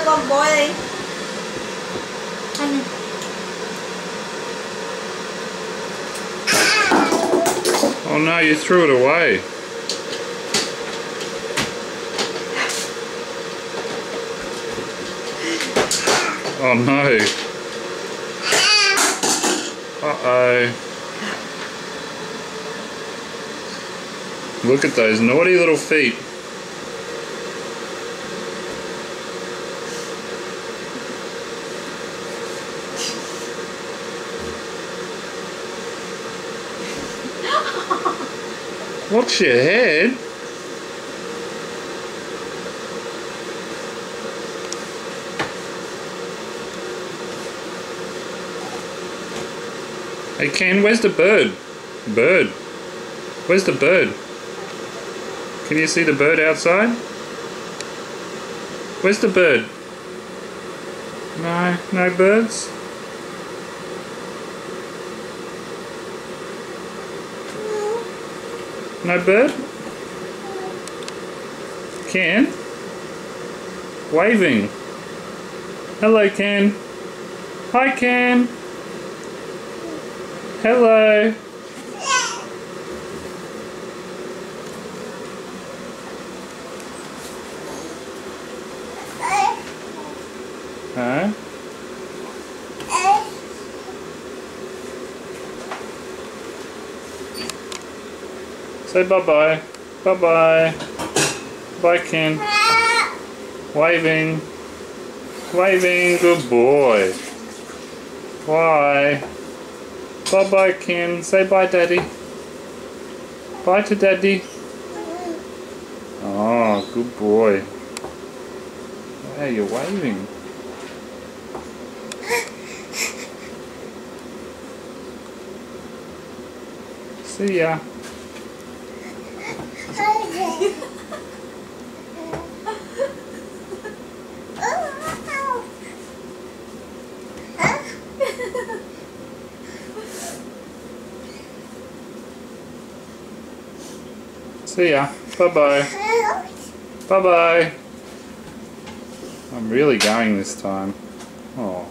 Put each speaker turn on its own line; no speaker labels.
con bôi đi.
Oh no, you threw it away. Oh no. Uh-oh. Look at those naughty little feet. Watch your head. Hey Ken, where's the bird? Bird. Where's the bird? Can you see the bird outside? Where's the bird? No, no birds? No bird? Ken? Waving. Hello, Ken. Hi, Ken. Hello. Huh? Say bye-bye. Bye-bye. Bye, Ken. Waving. Waving. Good boy. Bye. Bye-bye, Ken. Say bye, Daddy. Bye to Daddy. Oh, good boy. Hey, you're waving. See ya. See ya. Bye-bye. Bye-bye. I'm really going this time. Oh.